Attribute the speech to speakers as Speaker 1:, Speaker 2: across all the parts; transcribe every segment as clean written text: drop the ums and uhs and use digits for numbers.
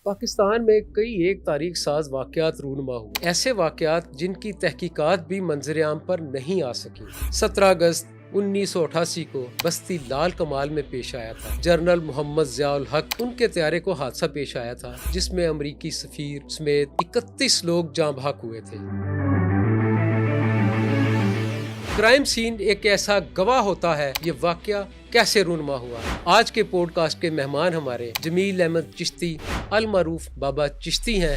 Speaker 1: پاکستان میں کئی ایک تاریخ ساز واقعات رونما ہوئے، ایسے واقعات جن کی تحقیقات بھی منظر عام پر نہیں آ سکی۔ 17 اگست 1988 کو بستی لال کمال میں پیش آیا تھا۔ جنرل محمد ضیاء الحق ان کے طیارے کو حادثہ پیش آیا تھا جس میں امریکی سفیر سمیت 31 لوگ جاں بحق ہوئے تھے۔ کرائم سین ایک ایسا گواہ ہوتا ہے، یہ واقعہ کیسے رونما ہوا۔ آج کے پوڈ کاسٹ کے مہمان ہمارے جمیل احمد چشتی المعروف بابا چشتی ہیں۔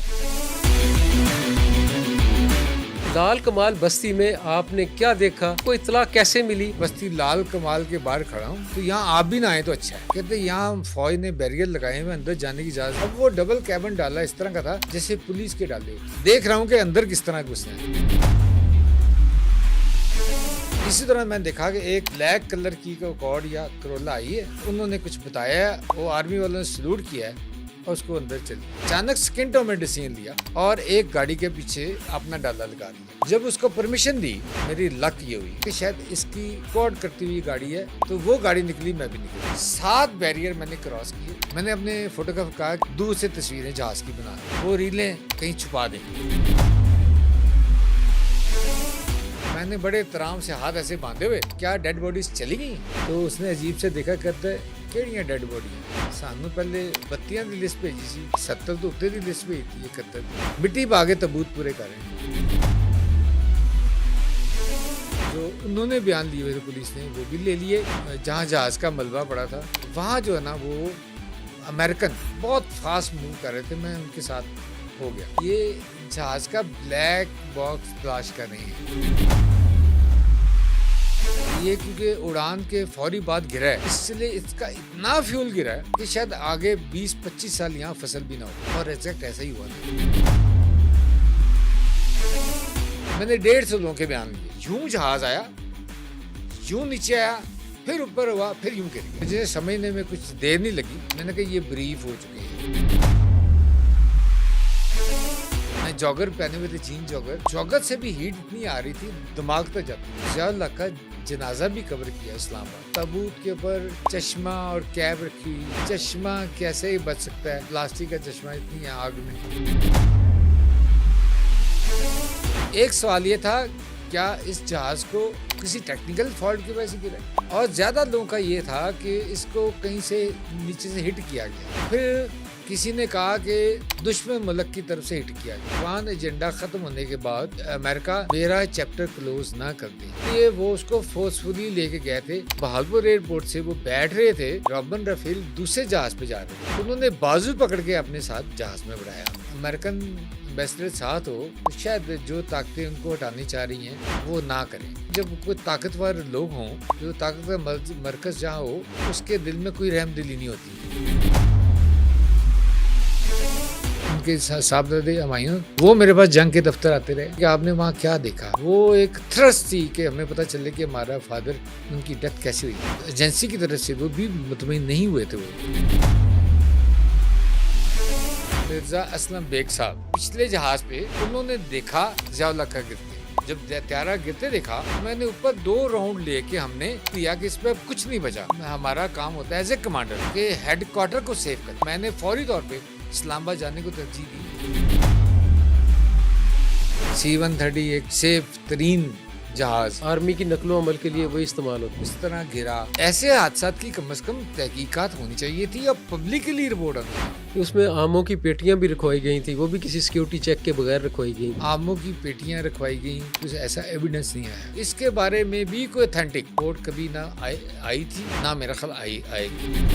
Speaker 1: لال کمال بستی میں آپ نے کیا دیکھا، کوئی اطلاع کیسے ملی؟
Speaker 2: بستی لال کمال کے باہر کھڑا ہوں تو یہاں آپ بھی نہ آئے تو اچھا ہے۔ کہتے یہاں فوج نے بیریئر لگائے ہوئے، اندر جانے کی اجازت۔ اب وہ ڈبل کیبن ڈالا اس طرح کا تھا جیسے پولیس کے ڈالے۔ دیکھ رہا ہوں کہ اندر کس طرح گھسے ہیں۔ اسی طرح میں نے دیکھا کہ ایک بلیک کلر کی کوڈ یا کرولا آئی ہے، انہوں نے کچھ بتایا، وہ آرمی والوں نے سلوٹ کیا ہے اور اس کو اندر چلی۔ اچانک سیکنڈوں میں ڈیسیژن لیا اور ایک گاڑی کے پیچھے اپنا ڈالا لگا دیا۔ جب اس کو پرمیشن دی، میری لک یہ ہوئی کہ شاید اس کی کوڈ کرتی ہوئی گاڑی ہے، تو وہ گاڑی نکلی، میں بھی نکلی۔ 7 بیریئر میں نے کراس کیے۔ میں نے اپنے فوٹوگراف کہا دور سے تصویریں جہاز کی بنا، وہ ریلیں کہیں چھپا دیں۔ میں نے بڑے احترام سے ہاتھ ایسے باندھے ہوئے، کیا ڈیڈ باڈیز چلی گئی؟ تو اس نے عجیب سے دیکھا، کرتا ہے کیڑیاں ڈیڈ باڈی ہیں؟ سانو پہلے 32 دی لسٹ بھیجی سی، 70 تو اتنے دی لسٹ بھیجی تھی، 71 مٹی پا کے تابوت پورے کر رہے ہیں۔ جو انہوں نے بیان لیے ہوئے تھے پولیس نے، وہ بھی لے لیے۔ جہاں جہاز کا ملبہ پڑا تھا وہاں جو ہے نا، وہ امریکن بہت فاسٹ موو کر رہے تھے، میں ان کے ساتھ ہو گیا۔ یہ جہاز کا بلیک باکس تلاش کر رہے ہیں۔ یہ کیونکہ اڑان کے فوری بعد گرا ہے، اس لیے اس کا اتنا فیول گرا ہے کہ شاید آگے 20-25 سال یہاں فصل بھی نہ ہو، اور ایگزیکٹ ایسا ہی ہوا تھا۔ میں نے 150 لوگوں کے بیان لیے۔ یوں جہاز آیا، یوں نیچے آیا، پھر اوپر ہوا، پھر یوں گر گیا۔ مجھے سمجھنے میں کچھ دیر نہیں لگی، میں نے کہا یہ بریف ہو چکی ہے۔ جاگر پہنے ہوئے تھے، جین جاگر سے بھی ہیٹ اتنی آ رہی تھی، دماغ تک جاتی۔ ضیاء اللہ کا جنازہ بھی کور کیا اسلام آباد۔ تابوت کے اوپر چشمہ اور کیب رکھی ہوئی۔ چشمہ کیسے ہی بچ سکتا ہے، پلاسٹک کا چشمہ اتنی آگ میں۔ ایک سوال یہ تھا، کیا اس جہاز کو کسی ٹیکنیکل فالٹ کی وجہ سے گرا؟ اور زیادہ لوگوں کا یہ تھا کہ اس کو کہیں سے نیچے سے ہٹ کیا گیا۔ پھر کسی نے کہا کہ دشمن ملک کی طرف سے ہٹ کیا گیا۔ افغان ایجنڈا ختم ہونے کے بعد امریکہ میرا چیپٹر کلوز نہ کر دے، یہ وہ اس کو فورسفلی لے کے گئے تھے۔ بہاولپور ایئرپورٹ سے وہ بیٹھ رہے تھے، رابن رافیل دوسرے جہاز پہ جا رہے تھے، انہوں نے بازو پکڑ کے اپنے ساتھ جہاز میں بڑھایا۔ امریکن ایمبیسڈر ساتھ ہو، شاید جو طاقتیں ان کو ہٹانی چاہ رہی ہیں وہ نہ کریں۔ جب کوئی طاقتور لوگ ہوں، جو طاقتور مرکز جہاں ہو، اس کے دل میں کوئی رحم دلی نہیں ہوتی۔ کے صاحبزادے ہمایوں، وہ میرے پاس جنگ کے دفتر آتے رہے کہ آپ نے وہاں کیا دیکھا۔ وہ ایک تھرسٹ تھی کہ ہمیں پتہ چلے کہ ہمارا فادر، ان کی ڈیتھ کیسے ہوئی۔ ایجنسی کی طرف سے وہ بھی مطمئن نہیں ہوئے تھے۔ وہ مرزا اسلم بیگ صاحب پچھلے جہاز پہ، انہوں نے دیکھا ضیاء اللہ کا گرتے۔ جب طیارہ گرتے دیکھا، میں نے اوپر 2 راؤنڈ لے کے ہم نے کیا کہ اس پہ اب کچھ نہیں بچا۔ ہمارا کام ہوتا ہے ایز اے کمانڈر کہ ہیڈ کوارٹر کو سیو کر۔ میں نے فوری طور پہ اسلام آباد جانے کو ترجیح دی۔ C-130 ایک سیف ترین جہاز
Speaker 1: آرمی کی نقل و عمل کے لیے وہی استعمال ہوتا ہے۔
Speaker 2: اس طرح گرا۔ ایسے حادثات کی کم از کم تحقیقات ہونی چاہیے تھی اور پبلکلی رپورٹ آنی چاہیے۔
Speaker 1: اس میں آموں کی پیٹیاں بھی رکھوائی گئی تھیں، وہ بھی کسی سیکیورٹی چیک کے بغیر رکھوائی گئی۔
Speaker 2: آموں کی پیٹیاں رکھوائی گئیں، کچھ ایسا ایویڈنس نہیں آیا۔ اس کے بارے میں بھی کوئی اتھینٹک رپورٹ کبھی نہ آئی تھی، نہ میرا خیال آئے گی۔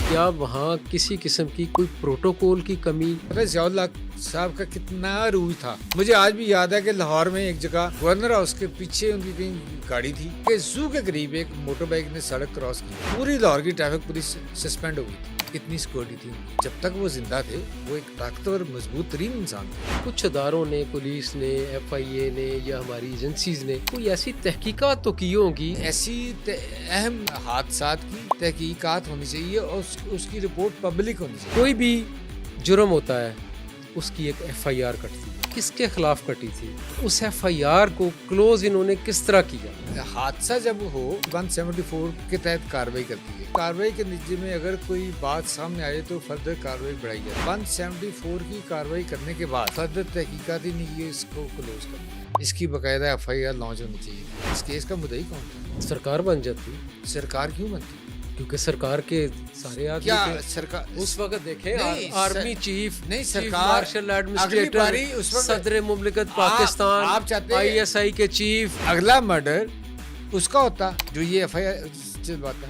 Speaker 1: کیا وہاں کسی قسم کی کوئی پروٹوکول کی کمی؟
Speaker 2: ضیاء اللہ صاحب کا کتنا روح تھا۔ مجھے آج بھی یاد ہے کہ لاہور میں ایک جگہ گورنر ہاؤس کے پیچھے ان کی کہیں گاڑی تھی کہ زو کے قریب ایک موٹر بائک نے سڑک کراس کی، پوری لاہور کی ٹریفک پولیس سسپینڈ ہو گئی تھی۔ کتنی سیکورٹی تھی ان کی۔ جب تک وہ زندہ تھے، وہ ایک طاقتور مضبوط ترین انسان تھے۔
Speaker 1: کچھ اداروں نے، پولیس نے، FIA نے یا ہماری ایجنسیز نے کوئی ایسی تحقیقات تو کی ہوگی؟
Speaker 2: ایسی اہم حادثات کی تحقیقات ہونی چاہیے اور اس کی رپورٹ پبلک ہونی چاہیے۔
Speaker 1: کوئی بھی جرم ہوتا ہے، اس کی ایک FIR کٹتی ہے۔ کس کے خلاف کٹی تھی؟ اس FIR کو کلوز انہوں نے کس طرح کیا؟
Speaker 2: حادثہ جب ہو 174 کے تحت کارروائی کرتی ہے۔ کارروائی کے نتیجے میں اگر کوئی بات سامنے آئے تو فردر کارروائی بڑھائی جائے. 174 کی کارروائی کرنے کے بعد فردر تحقیقات ہی نہیں ہے اس کو کلوز کرنا. اس کی باقاعدہ ایف آئی آر لانچ ہونی چاہیے. اس کیس کا مدعی کون تھا؟
Speaker 1: سرکار بن جاتی.
Speaker 2: سرکار کیوں بنتی؟
Speaker 1: کیونکہ سرکار کے سارے آدمی
Speaker 2: کیا
Speaker 1: تھے.
Speaker 2: سرکار
Speaker 1: اس وقت دیکھیں
Speaker 2: نہیں،
Speaker 1: آرمی چیف
Speaker 2: نہیں،
Speaker 1: چیف
Speaker 2: سرکار
Speaker 1: مارشل
Speaker 2: اگلی باری
Speaker 1: ایڈمنسٹریٹر
Speaker 2: اس وقت
Speaker 1: صدر مملکت
Speaker 2: آپ
Speaker 1: پاکستان
Speaker 2: چاہتے ہیں
Speaker 1: ISI کے چیف.
Speaker 2: اگلا مرڈر اس کا ہوتا جو یہ ایف آئی آر چلواتا.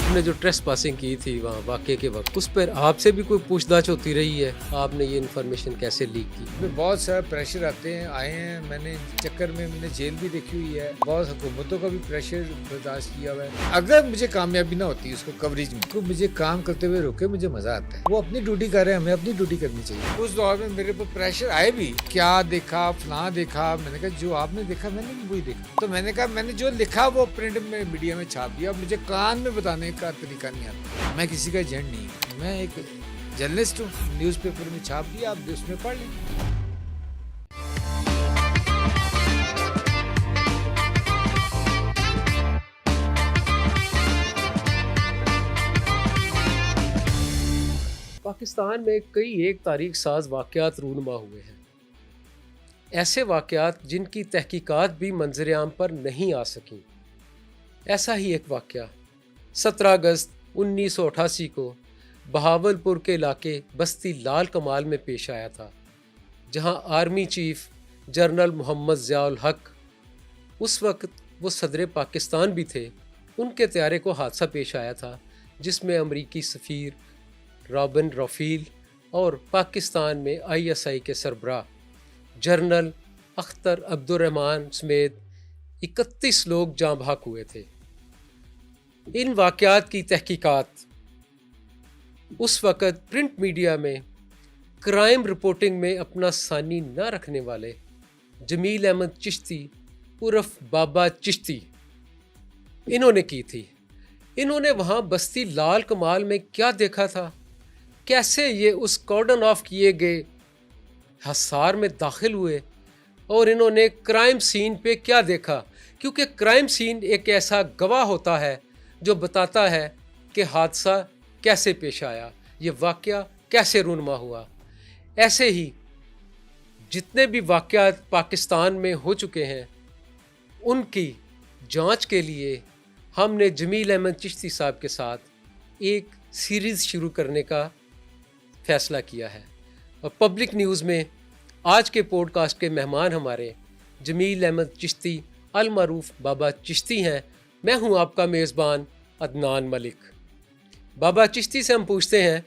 Speaker 1: نے جو ٹریس پاسنگ کی تھی وہاں واقعے کے وقت اس پر آپ سے بھی کوئی پوچھ گچھ ہوتی رہی ہے؟ آپ نے یہ انفارمیشن کیسے لیک کی؟
Speaker 2: بہت سارا پریشر آتے ہیں آئے ہیں. میں نے چکر میں نے جیل بھی دیکھی ہوئی ہے. بہت حکومتوں کا بھی پریشر برداشت کیا ہوا ہے. اگر مجھے کامیابی نہ ہوتی اس کو کوریج میں تو مجھے کام کرتے ہوئے روکے مجھے مزہ آتا ہے. وہ اپنی ڈیوٹی کر رہے ہیں, ہمیں اپنی ڈیوٹی کرنی چاہیے. اس دور میں میرے پر پریشر آئے بھی, کیا دیکھا فلاں دیکھا. میں نے کہا جو آپ نے دیکھا میں نے بھی وہی دیکھا. تو میں نے کہا میں نے جو لکھا وہ پرنٹ میں میڈیا میں چھاپ دیا. مجھے کان میں بتانے کا طریقہ نہیں آتا. میں کسی کا ایجنٹ نہیں ہوں, میں ایک جرنلسٹ ہوں. نیوز پیپر میں چھاپ دیا, آپ اس میں پڑھ لیں.
Speaker 1: پاکستان میں کئی ایک تاریخ ساز واقعات رونما ہوئے ہیں. ایسے واقعات جن کی تحقیقات بھی منظر عام پر نہیں آ سکیں. ایسا ہی ایک واقعہ 17 اگست 1988 کو بہاولپور کے علاقے بستی لال کمال میں پیش آیا تھا, جہاں آرمی چیف جنرل محمد ضیاء الحق, اس وقت وہ صدر پاکستان بھی تھے, ان کے طیارے کو حادثہ پیش آیا تھا جس میں امریکی سفیر رابن رافیل اور پاکستان میں ISI کے سربراہ جنرل اختر عبد الرحمان سمیت 31 لوگ جاں بحق ہوئے تھے. ان واقعات کی تحقیقات اس وقت پرنٹ میڈیا میں کرائم رپورٹنگ میں اپنا ثانی نہ رکھنے والے جمیل احمد چشتی عرف بابا چشتی انہوں نے کی تھی. انہوں نے وہاں بستی لال کمال میں کیا دیکھا تھا, کیسے یہ اس کارڈن آف کیے گئے حصار میں داخل ہوئے, اور انہوں نے کرائم سین پہ کیا دیکھا, کیونکہ کرائم سین ایک ایسا گواہ ہوتا ہے جو بتاتا ہے کہ حادثہ کیسے پیش آیا, یہ واقعہ کیسے رونما ہوا. ایسے ہی جتنے بھی واقعات پاکستان میں ہو چکے ہیں ان کی جانچ کے لیے ہم نے جمیل احمد چشتی صاحب کے ساتھ ایک سیریز شروع کرنے کا فیصلہ کیا ہے. اور پبلک نیوز میں آج کے پوڈ کاسٹ کے مہمان ہمارے جمیل احمد چشتی المعروف بابا چشتی ہیں. میں ہوں آپ کا میزبان عدنان ملک. بابا چشتی سے ہم پوچھتے ہیں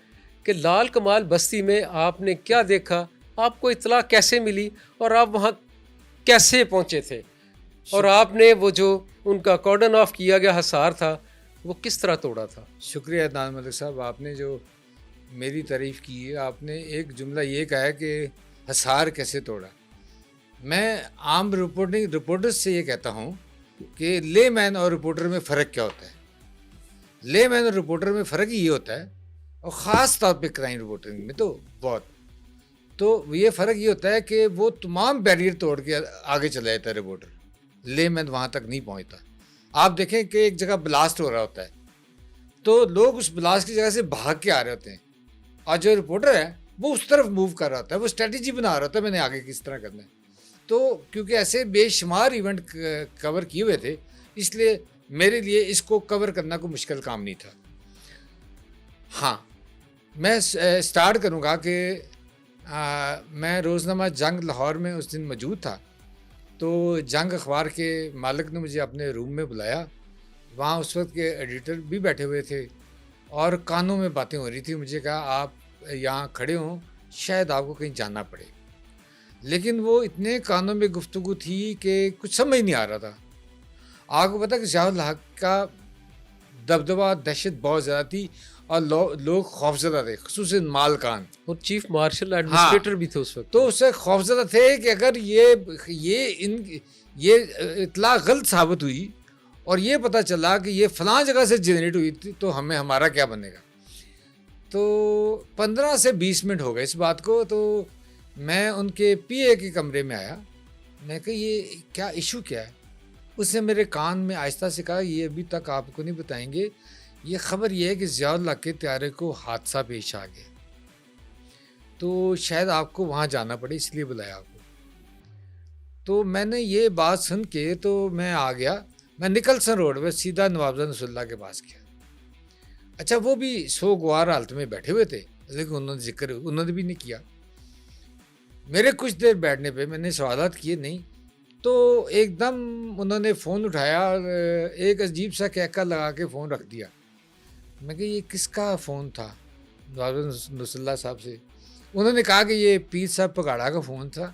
Speaker 1: کہ لال کمال بستی میں آپ نے کیا دیکھا, آپ کو اطلاع کیسے ملی, اور آپ وہاں کیسے پہنچے تھے, اور آپ نے وہ جو ان کا کارڈن آف کیا گیا حصار تھا وہ کس طرح توڑا تھا.
Speaker 2: شکریہ عدنان ملک صاحب, آپ نے جو میری تعریف کی ہے, آپ نے ایک جملہ یہ کہا ہے کہ حصار کیسے توڑا. میں عام رپورٹرز سے یہ کہتا ہوں کہ لے مین اور رپورٹر میں فرق کیا ہوتا ہے. لے مین اور رپورٹر میں فرق یہ ہوتا ہے, اور خاص طور پہ کرائم رپورٹنگ میں تو بہت, تو یہ فرق یہ ہوتا ہے کہ وہ تمام بیریئر توڑ کے آگے چلا جاتا ہے رپورٹر. لے مین وہاں تک نہیں پہنچتا. آپ دیکھیں کہ ایک جگہ بلاسٹ ہو رہا ہوتا ہے تو لوگ اس بلاسٹ کی جگہ سے بھاگ کے آ رہے ہوتے ہیں, اور جو رپورٹر ہے وہ اس طرف موو کر رہا ہوتا ہے, وہ اسٹریٹجی بنا رہا ہوتا ہے میں نے آگے کس طرح کرنا ہے. تو کیونکہ ایسے بے شمار ایونٹ کور کیے ہوئے تھے, اس لیے میرے لیے اس کو کور کرنا کوئی مشکل کام نہیں تھا. ہاں, میں سٹارٹ کروں گا کہ میں روزنامہ جنگ لاہور میں اس دن موجود تھا. تو جنگ اخبار کے مالک نے مجھے اپنے روم میں بلایا. وہاں اس وقت کے ایڈیٹر بھی بیٹھے ہوئے تھے اور کانوں میں باتیں ہو رہی تھی. مجھے کہا آپ یہاں کھڑے ہوں, شاید آپ کو کہیں جانا پڑے. لیکن وہ اتنے کانوں میں گفتگو تھی کہ کچھ سمجھ نہیں آ رہا تھا. آپ کو پتا کہ ضیاء الحق کا دبدبہ دہشت بہت زیادہ تھی اور لوگ خوفزدہ تھے, خصوصاً مالکان
Speaker 1: اور چیف مارشل ایڈمنسٹریٹر بھی تھے اس وقت.
Speaker 2: تو اس سے خوفزدہ تھے کہ اگر یہ اطلاع غلط ثابت ہوئی اور یہ پتہ چلا کہ یہ فلاں جگہ سے جنریٹ ہوئی تھی تو ہمارا کیا بنے گا. تو 15 سے 20 منٹ ہو گئے اس بات کو. تو میں ان کے PA کے کمرے میں آیا. میں کہ یہ کیا ایشو کیا ہے. اس نے میرے کان میں آہستہ سے کہا یہ ابھی تک آپ کو نہیں بتائیں گے، یہ خبر یہ ہے کہ ضیاء اللہ کے طیارے کو حادثہ پیش آ گیا، تو شاید آپ کو وہاں جانا پڑے، اس لیے بلایا آپ کو۔ تو میں نے یہ بات سن کے تو میں آ گیا، میں نکلسن روڈ پہ سیدھا نوابزہ نصر اللہ کے پاس گیا۔ اچھا وہ بھی سوگوار حالت میں بیٹھے ہوئے تھے، لیکن انہوں نے بھی نہیں کیا۔ میرے کچھ دیر بیٹھنے پہ میں نے سوالات کیے نہیں، تو ایک دم انہوں نے فون اٹھایا اور ایک عجیب سا کہکا لگا کے فون رکھ دیا۔ میں کہ یہ کس کا فون تھا؟ نوابزہ نصر اللہ صاحب سے۔ انہوں نے کہا کہ یہ پیر صاحب پگاڑا کا فون تھا۔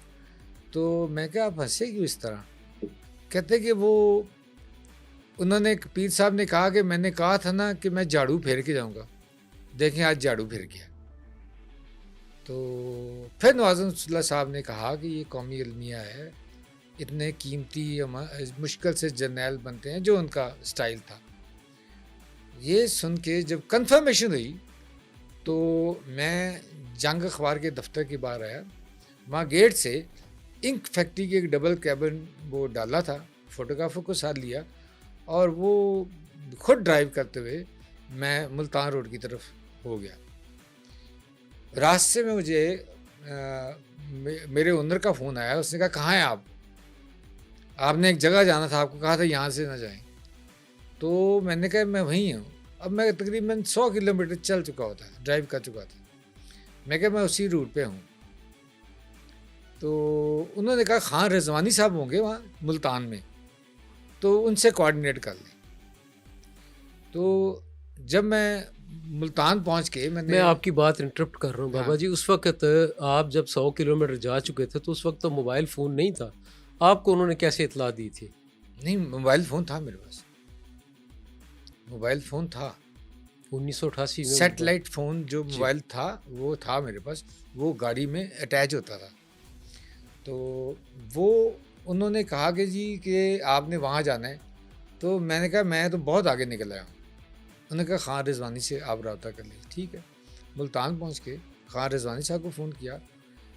Speaker 2: تو میں کہا آپ ہنسے کیوں اس طرح؟ کہتے کہ وہ انہوں نے پیر صاحب نے کہا کہ میں نے کہا تھا نا کہ میں جھاڑو پھیر کے جاؤں گا، دیکھیں آج جھاڑو پھیر گیا۔ تو پھر نوابزہ نصر اللہ صاحب نے کہا کہ یہ قومی المیہ ہے، اتنے قیمتی مشکل سے جرنیل بنتے ہیں، جو ان کا سٹائل تھا۔ یہ سن کے جب کنفرمیشن ہوئی تو میں جنگ اخبار کے دفتر کے باہر آیا، وہاں گیٹ سے انک فیکٹری کی ایک ڈبل کیبن وہ ڈالا تھا، فوٹوگرافر کو ساتھ لیا اور وہ خود ڈرائیو کرتے ہوئے میں ملتان روڈ کی طرف ہو گیا۔ راستے میں مجھے میرے اونر کا فون آیا، اس نے کہا کہاں ہیں آپ نے ایک جگہ جانا تھا، آپ کو کہا تھا یہاں سے نہ جائیں۔ تو میں نے کہا میں وہیں ہوں، اب میں تقریباً 100 کلومیٹر چل چکا ہوتا ہے، ڈرائیو کر چکا تھا۔ میں کہا میں اسی روٹ پہ ہوں۔ تو انہوں نے کہا خان رضوانی صاحب ہوں گے وہاں ملتان میں، تو ان سے کوآرڈینیٹ کر لیں۔ تو جب میں ملتان پہنچ کے میں
Speaker 1: آپ کی بات انٹرپٹ کر رہا ہوں بابا جی، اس وقت آپ جب 100 کلومیٹر جا چکے تھے تو اس وقت تو موبائل فون نہیں تھا، آپ کو انہوں نے کیسے اطلاع دی تھی؟
Speaker 2: نہیں، موبائل فون تھا میرے پاس، موبائل فون تھا
Speaker 1: 1988 میں
Speaker 2: سیٹلائٹ فون جو موبائل تھا وہ تھا میرے پاس، وہ گاڑی میں اٹیچ ہوتا تھا۔ تو وہ انہوں نے کہا کہ جی کہ آپ نے وہاں جانا ہے، تو میں نے کہا میں تو بہت آگے نکل آیا ہوں۔ انہوں نے کہا خان رضوانی سے آپ رابطہ کر لیں۔ ٹھیک ہے، ملتان پہنچ کے خان رضوانی صاحب کو فون کیا،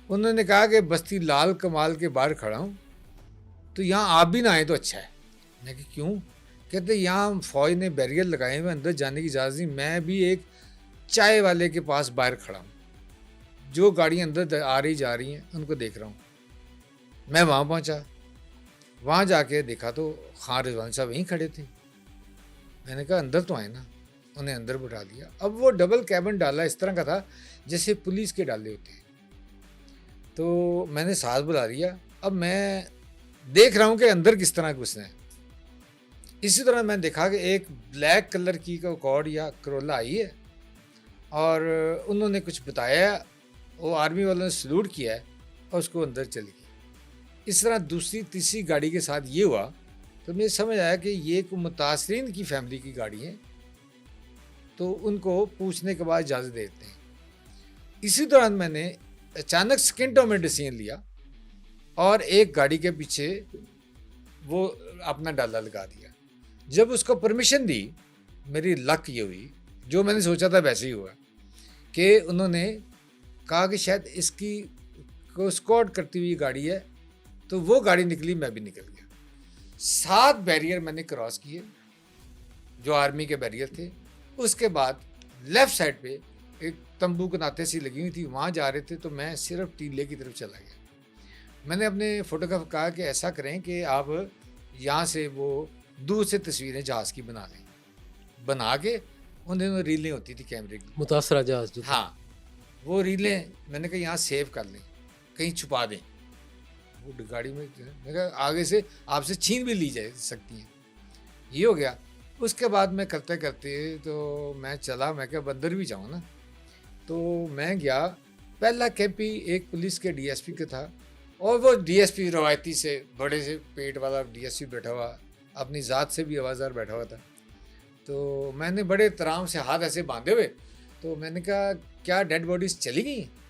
Speaker 2: انہوں نے کہا کہ بستی لال کمال کے باہر کھڑا ہوں، تو یہاں آپ بھی نہ آئیں تو اچھا ہے۔ میں کہ کیوں؟ کہتے یہاں فوج نے بیریئر لگائے ہوئے، اندر جانے کی اجازت نہیں، میں بھی ایک چائے والے کے پاس باہر کھڑا ہوں، جو گاڑیاں اندر آ رہی جا رہی ہیں ان کو دیکھ رہا ہوں۔ میں وہاں پہنچا، وہاں جا کے دیکھا تو خان رضوانی صاحب وہیں کھڑے تھے۔ میں نے کہا اندر تو آئے نا، انہیں اندر بٹھا دیا۔ اب وہ ڈبل کیبن ڈالا اس طرح کا تھا جیسے پولیس کے ڈالے ہوتے ہیں، تو میں نے ساتھ بلا لیا۔ اب میں دیکھ رہا ہوں کہ اندر کس طرح گھسنا ہے۔ اسی طرح میں نے دیکھا کہ ایک بلیک کلر کی اکارڈ یا کرولا آئی ہے اور انہوں نے کچھ بتایا، وہ آرمی والوں نے سلوٹ کیا ہے اور اس کو اندر چلی گئی۔ اس طرح دوسری تیسری گاڑی کے ساتھ یہ ہوا، تو مجھے سمجھ آیا کہ یہ کوئی متاثرین کی فیملی کی گاڑی ہے، تو ان کو پوچھنے کے بعد اجازت دیتے ہیں۔ اسی دوران میں نے اچانک سیکنڈوں میں ڈیسیژن لیا اور ایک گاڑی کے پیچھے وہ اپنا ڈالا لگا دیا۔ جب اس کو پرمیشن دی، میری لک یہ ہوئی، جو میں نے سوچا تھا ویسے ہی ہوا، کہ انہوں نے کہا کہ شاید اس کی کو اسکارٹ کرتی ہوئی گاڑی ہے، تو وہ گاڑی نکلی، میں بھی نکل گیا۔ 7 بیریئر میں نے کراس کیے جو آرمی کے بیریئر تھے۔ اس کے بعد لیفٹ سائڈ پہ ایک تمبو کناتے سی لگی ہوئی تھی، وہاں جا رہے تھے، تو میں صرف ٹیلے کی طرف چلا گیا۔ میں نے اپنے فوٹوگرافر کہا کہ ایسا کریں کہ آپ یہاں سے وہ دور سے تصویریں جہاز کی بنا لیں، بنا کے ان دنوں ریلیں ہوتی تھی کیمرے کی،
Speaker 1: متاثرہ جہاز جو
Speaker 2: ہاں وہ ریلیں میں نے کہا یہاں سیو کر لیں، کہیں چھپا دیں، وہ گاڑی میں نے کہا آگے سے آپ سے چھین بھی لی جا سکتی ہیں۔ یہ ہو گیا۔ اس کے بعد میں کرتے کرتے تو میں چلا، میں کہ بندر بھی جاؤں نا، تو میں گیا۔ پہلا کیمپ ہی ایک پولیس کے ڈی ایس پی کا تھا، اور وہ ڈی ایس پی روایتی سے بڑے سے پیٹ والا ڈی ایس پی بیٹھا ہوا، اپنی ذات سے بھی آوازدار بیٹھا ہوا تھا۔ تو میں نے بڑے احترام سے ہاتھ ایسے باندھے ہوئے، تو میں نے کہا کیا ڈیڈ باڈیز چلی گئی ہیں؟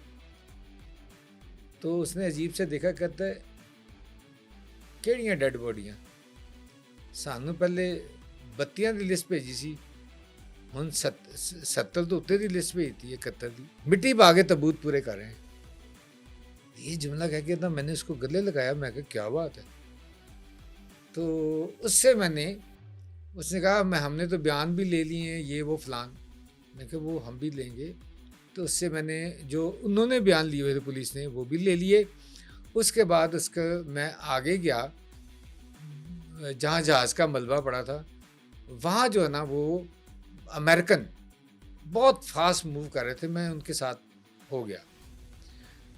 Speaker 2: تو اس نے عجیب سے دیکھا، کہتا ہے کیڑیاں ڈیڈ باڈیاں؟ سانوں پہلے 32 کی لسٹ بھیجی سی، ہن 70 تو اتنے کی لسٹ بھیجی تھی، 71 کی، مٹی پا کے تبوت پورے کر رہے ہیں۔ یہ جملہ کہہ کے تھا، میں نے اس کو گلے لگایا، میں کہا کیا بات ہے؟ تو اس سے اس نے کہا ہم نے تو بیان بھی لے لیے ہیں یہ وہ فلان. میں کہا وہ ہم بھی لیں گے. تو اس سے میں نے جو انہوں نے بیان لیے ہوئے تھے پولیس نے وہ بھی لے لیے. اس کے بعد اس کا میں آگے گیا جہاں جہاز کا ملبہ پڑا تھا. وہاں جو ہے نا وہ امریکن بہت فاسٹ موو کر رہے تھے. میں ان کے ساتھ ہو گیا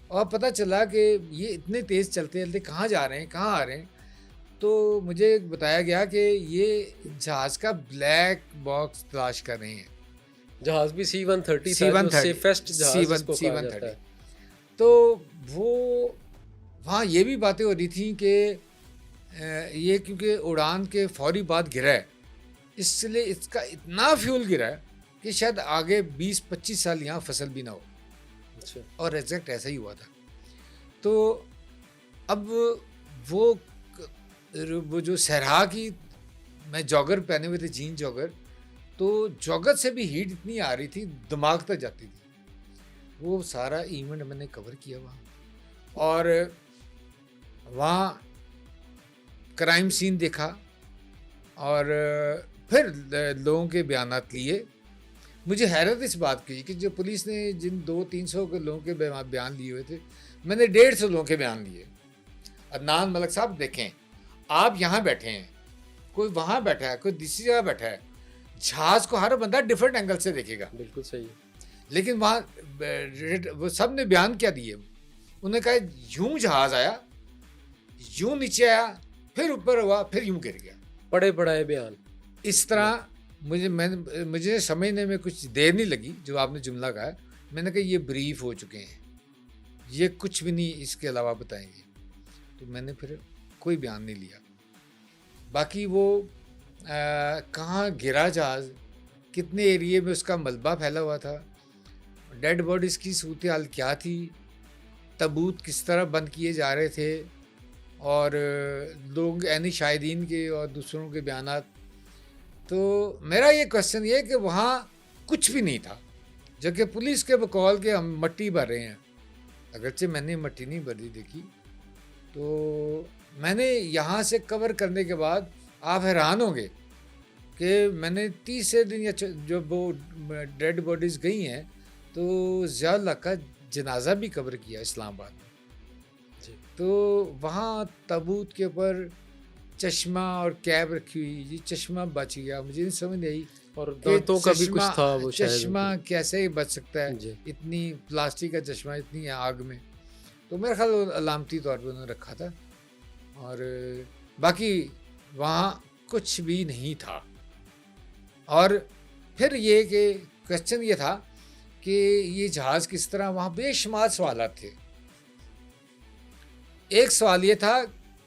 Speaker 2: اور پتہ چلا کہ یہ اتنے تیز چلتے چلتے کہاں جا رہے ہیں کہاں آ رہے ہیں. تو مجھے بتایا گیا کہ یہ جہاز کا بلیک باکس تلاش کر رہے ہیں.
Speaker 1: جہاز بھی C-130 تھا جو سیفسٹ جہاز جس کو کہا جاتا ہے.
Speaker 2: تو وہ وہاں یہ بھی باتیں ہو رہی تھیں کہ یہ کیونکہ اڑان کے فوری بعد گرا ہے اس لیے اس کا اتنا فیول گرا ہے کہ شاید آگے 20-25 سال یہاں فصل بھی نہ ہو.
Speaker 1: اچھا.
Speaker 2: اور ایگزیکٹ ایسا ہی ہوا تھا. تو اب وہ جو صحرا کی میں جاگر پہنے ہوئے تھے جین جاگر. تو جاگر سے بھی ہیٹ اتنی آ رہی تھی دماغ تک جاتی تھی. وہ سارا ایونٹ میں نے کور کیا وہاں اور وہاں کرائم سین دیکھا اور پھر لوگوں کے بیانات لیے. مجھے حیرت اس بات کی کہ جو پولیس نے جن 200-300 کے لوگوں کے بیان لیے ہوئے تھے میں نے 150 لوگوں کے بیان لیے. عدنان ملک صاحب دیکھیں آپ یہاں بیٹھے ہیں کوئی وہاں بیٹھا ہے کوئی دوسری جگہ بیٹھا ہے. جہاز کو ہر بندہ ڈفرینٹ اینگل سے دیکھے گا.
Speaker 1: بالکل صحیح.
Speaker 2: لیکن وہاں وہ سب نے بیان کیا دیے. انہوں نے کہا یوں جہاز آیا یوں نیچے آیا پھر اوپر ہوا پھر یوں گر گیا.
Speaker 1: پڑے پڑھائے بیان.
Speaker 2: اس طرح مجھے سمجھنے میں کچھ دیر نہیں لگی. جو آپ نے جملہ کہا میں نے کہا یہ بریف ہو چکے ہیں یہ کچھ بھی نہیں اس کے علاوہ بتائیں گے. تو میں نے پھر کوئی بیان نہیں لیا. باقی وہ کہاں گرا جہاز کتنے ایریے میں اس کا ملبہ پھیلا ہوا تھا ڈیڈ باڈیز کی صورتحال کیا تھی تابوت کس طرح بند کیے جا رہے تھے اور لوگ یعنی شاہدین کے اور دوسروں کے بیانات. تو میرا یہ کوشچن یہ ہے کہ وہاں کچھ بھی نہیں تھا جبکہ پولیس کے بقول کے ہم مٹی بھر رہے ہیں. اگرچہ میں نے مٹی نہیں بھری دیکھی. تو میں نے یہاں سے کور کرنے کے بعد آپ حیران ہوں گے کہ میں نے 30 دن یا جب وہ ڈیڈ باڈیز گئی ہیں تو ضیاء اللہ کا جنازہ بھی کور کیا اسلام آباد میں. تو وہاں تابوت کے اوپر چشمہ اور کیب رکھی ہوئی. یہ چشمہ بچ گیا مجھے نہیں سمجھ نہیں آئی
Speaker 1: اور دانتوں کا بھی کچھ تھا. وہ
Speaker 2: چشمہ کیسے ہی بچ سکتا ہے اتنی پلاسٹک کا چشمہ اتنی آگ میں. تو میرے خیال علامتی طور پہ انہوں نے رکھا تھا اور باقی وہاں کچھ بھی نہیں تھا. اور پھر یہ کہ کوشچن یہ تھا کہ یہ جہاز کس طرح وہاں بے شمار سوالات تھے. ایک سوال یہ تھا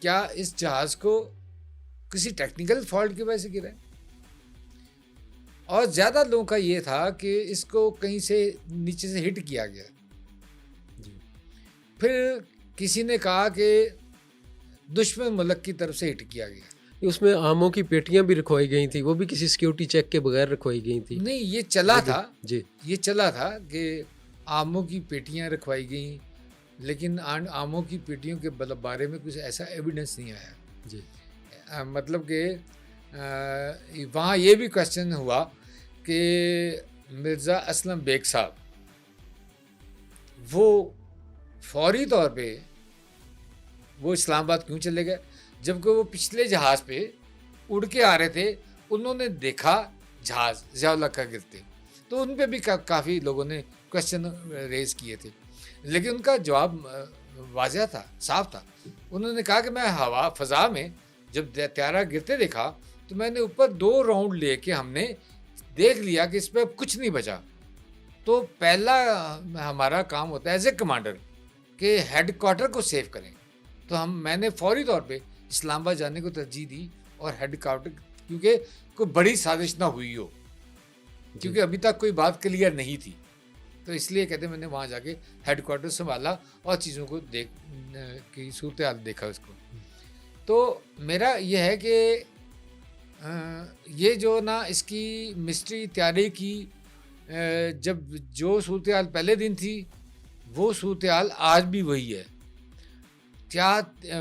Speaker 2: کیا اس جہاز کو کسی ٹیکنیکل فالٹ کی وجہ سے گرا ہے. اور زیادہ لوگوں کا یہ تھا کہ اس کو کہیں سے نیچے سے ہٹ کیا گیا. پھر کسی نے کہا کہ دشمن ملک کی طرف سے ہٹ کیا گیا.
Speaker 1: اس میں آموں کی پیٹیاں بھی رکھوائی گئی تھیں وہ بھی کسی سیکیورٹی چیک کے بغیر رکھوائی گئی تھیں.
Speaker 2: نہیں یہ چلا تھا
Speaker 1: جی
Speaker 2: یہ چلا تھا کہ آموں کی پیٹیاں رکھوائی گئیں لیکن آموں کی پیٹیوں کے بارے میں کچھ ایسا ایویڈنس نہیں آیا.
Speaker 1: جی
Speaker 2: مطلب کہ وہاں یہ بھی کوشچن ہوا کہ مرزا اسلم بیگ صاحب وہ فوری طور پہ وہ اسلام آباد کیوں چلے گئے جبکہ وہ پچھلے جہاز پہ اڑ کے آ رہے تھے. انہوں نے دیکھا جہاز ضیاء اللہ کا گرتے تو ان پہ بھی کافی لوگوں نے کوشچن ریز کیے تھے لیکن ان کا جواب واضح تھا صاف تھا. انہوں نے کہا کہ میں ہوا فضا میں جب طیارہ گرتے دیکھا تو میں نے اوپر 2 راؤنڈ لے کے ہم نے دیکھ لیا کہ اس پہ کچھ نہیں بچا. تو پہلا ہمارا کام ہوتا ہے ایز اے کمانڈر کہ ہیڈ کوارٹر کو سیو کریں. تو میں نے فوری طور پہ اسلام آباد جانے کو ترجیح دی اور ہیڈ کوارٹر کیونکہ کوئی بڑی سازش نہ ہوئی ہو کیونکہ ابھی تک کوئی بات کلیئر نہیں تھی. تو اس لیے کہتے ہیں میں نے وہاں جا کے ہیڈ کوارٹر سنبھالا اور چیزوں کو کی صورتحال دیکھا اس کو. تو میرا یہ ہے کہ یہ جو نا اس کی مسٹری تیاری کی جب جو صورتحال پہلے دن تھی وہ صورتحال آج بھی وہی ہے. کیا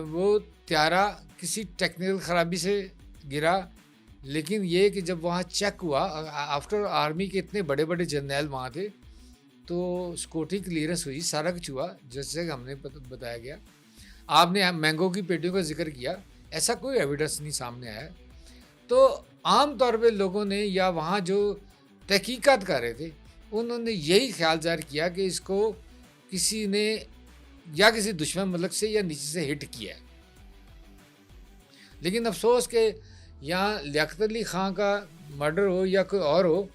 Speaker 2: وہ طیارہ کسی ٹیکنیکل خرابی سے گرا، لیکن یہ کہ جب وہاں چیک ہوا آفٹر آرمی کے اتنے بڑے بڑے جرنیل وہاں تھے تو سیکورٹی کلیئرنس ہوئی، سارا کچھ ہوا جیسے کہ ہم نے بتایا گیا. آپ نے مینگو کی پیٹیوں کا ذکر کیا، ایسا کوئی ایویڈنس نہیں سامنے آیا. تو عام طور پہ لوگوں نے یا وہاں جو تحقیقات کر رہے تھے انہوں نے یہی خیال ظاہر کیا کہ اس کو کسی نے یا کسی دشمن ملک سے یا نیچے سے ہٹ کیا ہے. لیکن افسوس کہ یہاں لیاقت علی خان کا مرڈر ہو یا کوئی اور ہو،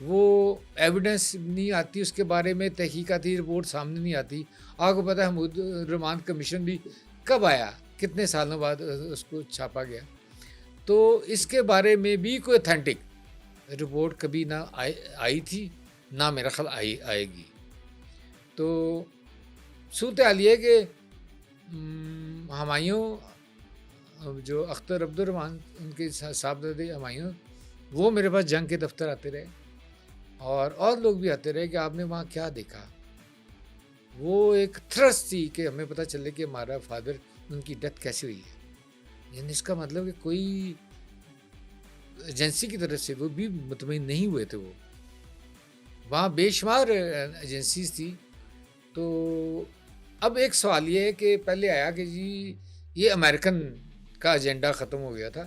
Speaker 2: وہ ایویڈنس نہیں آتی، اس کے بارے میں تحقیقاتی رپورٹ سامنے نہیں آتی. آپ کو پتہ ہے حمود الرحمان کمیشن بھی کب آیا، کتنے سالوں بعد اس کو چھاپا گیا. تو اس کے بارے میں بھی کوئی اتھینٹک رپورٹ کبھی نہ آئی تھی، نہ میرا خیال آئے گی. تو صورتحال یہ کہ ہمایوں جو اختر عبد الرحمان ان کے صاحبزادے ہمایوں، وہ میرے پاس جنگ کے دفتر آتے رہے اور لوگ بھی آتے رہے کہ آپ نے وہاں کیا دیکھا. وہ ایک تھرس تھی کہ ہمیں پتہ چلے کہ ہمارا فادر ان کی ڈیتھ کیسے ہوئی ہے. یعنی اس کا مطلب کہ کوئی ایجنسی کی طرف سے وہ بھی مطمئن نہیں ہوئے تھے. وہ وہاں بے شمار ایجنسیز تھی. تو اب ایک سوال یہ ہے کہ پہلے آیا کہ جی یہ امریکن کا ایجنڈا ختم ہو گیا تھا،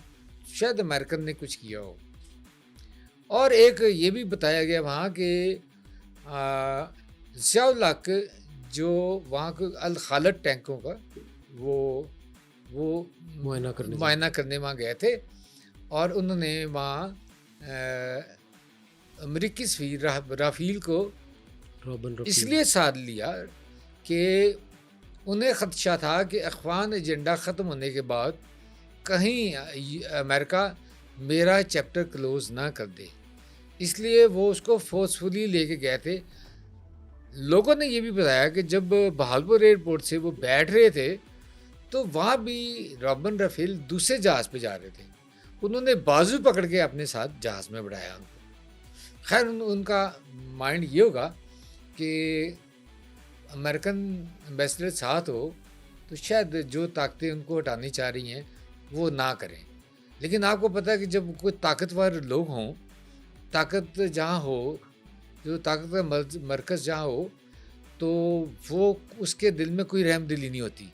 Speaker 2: شاید امریکن نے کچھ کیا ہو. اور ایک یہ بھی بتایا گیا وہاں کہ ضیاء الحق جو وہاں کو الخالد ٹینکوں کا وہ معائنہ کرنے وہاں گئے تھے اور انہوں نے وہاں امریکی سفیر رافیل کو اس لیے ساتھ لیا کہ انہیں خدشہ تھا کہ افغان ایجنڈا ختم ہونے کے بعد کہیں امریکہ میرا چیپٹر کلوز نہ کر دے. اس لیے وہ اس کو فورسفلی لے کے گئے تھے. لوگوں نے یہ بھی بتایا کہ جب بہاولپور ایئرپورٹ سے وہ بیٹھ رہے تھے تو وہاں بھی رابن رافیل دوسرے جہاز پہ جا رہے تھے. انہوں نے بازو پکڑ کے اپنے ساتھ جہاز میں بڑھایا ان کو. خیر ان کا مائنڈ یہ ہوگا کہ امریکن ایمبیسڈر ساتھ ہو تو شاید جو طاقتیں ان کو ہٹانی چاہ رہی ہیں وہ نہ کریں. لیکن آپ کو پتہ ہے کہ جب کوئی طاقتور لوگ ہوں، طاقت جہاں ہو، جو طاقت کا مرکز جہاں ہو، تو وہ اس کے دل میں کوئی رحم دلی نہیں ہوتی،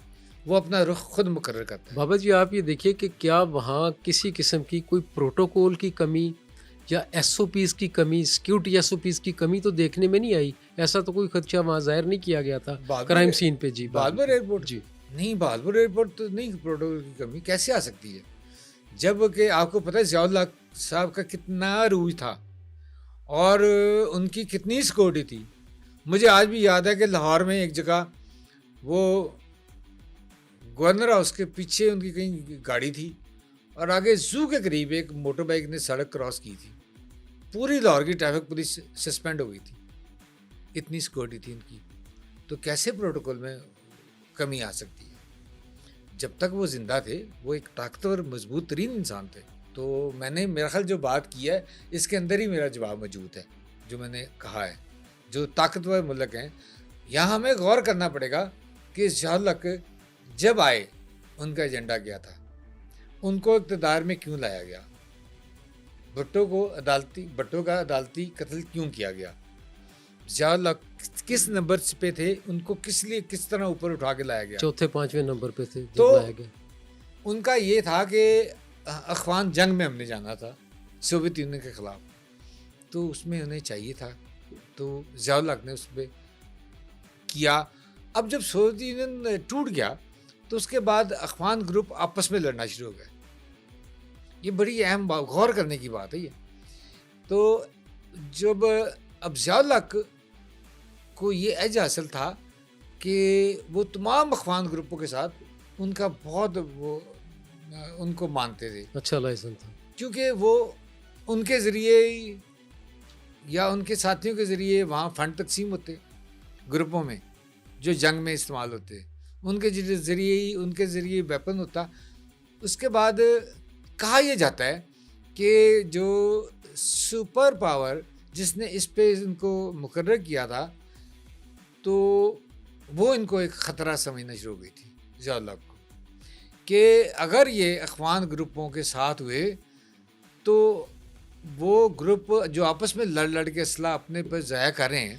Speaker 2: وہ اپنا رخ خود مقرر کرتا ہے.
Speaker 1: بابا جی آپ یہ دیکھیے کہ کیا وہاں کسی قسم کی کوئی پروٹوکول کی کمی یا ایس او پیز کی کمی، سیکیورٹی ایس او پیز کی کمی تو دیکھنے میں نہیں آئی؟ ایسا تو کوئی خدشہ وہاں ظاہر نہیں کیا گیا تھا کرائم سین پہ. جی
Speaker 2: بہاولپور ایئرپورٹ
Speaker 1: جی
Speaker 2: نہیں، بہاولپور ایئرپورٹ تو نہیں پروٹوکول کی کمی کیسے آ سکتی ہے جب کہ آپ کو پتہ ہے ضیاء الحق صاحب کا کتنا عروج تھا اور ان کی کتنی سیکورٹی تھی. مجھے آج بھی یاد ہے کہ لاہور میں ایک جگہ وہ گورنر ہاؤس کے پیچھے ان کی کہیں گاڑی تھی اور آگے زو کے قریب ایک موٹر بائک نے سڑک کراس کی تھی. پوری لاہور کی ٹریفک پولیس سسپینڈ ہو گئی تھی، اتنی سیکورٹی تھی ان کی. تو کیسے پروٹوکول میں کمی آ سکتی ہے؟ جب تک وہ زندہ تھے وہ ایک طاقتور مضبوط ترین انسان تھے. تو میں نے میرا خیال جو بات کی ہے اس کے اندر ہی میرا جواب موجود ہے جو میں نے کہا ہے. جو طاقتور ملک ہیں یہاں ہمیں غور کرنا پڑے گا کہ ضیاء الحق جب آئے ان کا ایجنڈا کیا تھا، ان کو اقتدار میں کیوں لایا گیا، بھٹو کا عدالتی قتل کیوں کیا گیا، ضیاء الحق کس نمبر پہ تھے، ان کو کس طرح اوپر اٹھا کے لایا گیا،
Speaker 1: چوتھے پانچویں نمبر پہ تھے
Speaker 2: تو
Speaker 1: لایا گیا.
Speaker 2: ان کا یہ تھا کہ افغان جنگ میں ہم نے جانا تھا سوویت یونین کے خلاف، تو اس میں انہیں چاہیے تھا، تو ضیاء الحق نے اس پہ کیا. اب جب سوویت یونین ٹوٹ گیا تو اس کے بعد افغان گروپ آپس میں لڑنا شروع ہو گئے. یہ بڑی اہم غور کرنے کی بات ہے یہ. تو جب اب ضیاء الحق کو یہ ایج حاصل تھا کہ وہ تمام افغان گروپوں کے ساتھ ان کا بہت وہ ان کو مانتے تھے،
Speaker 1: اچھا لائسن تھا،
Speaker 2: کیونکہ وہ ان کے ذریعے یا ان کے ساتھیوں کے ذریعے وہاں فنڈ تقسیم ہوتے گروپوں میں جو جنگ میں استعمال ہوتے، ان کے ذریعے ویپن ہوتا. اس کے بعد کہا یہ جاتا ہے کہ جو سپر پاور جس نے اس پہ ان کو مقرر کیا تھا تو وہ ان کو ایک خطرہ سمجھنا شروع ہو گئی تھی ضیاء الحق کو، کہ اگر یہ اخوان گروپوں کے ساتھ ہوئے تو وہ گروپ جو آپس میں لڑ کے اسلحہ اپنے پر ضائع کر رہے ہیں،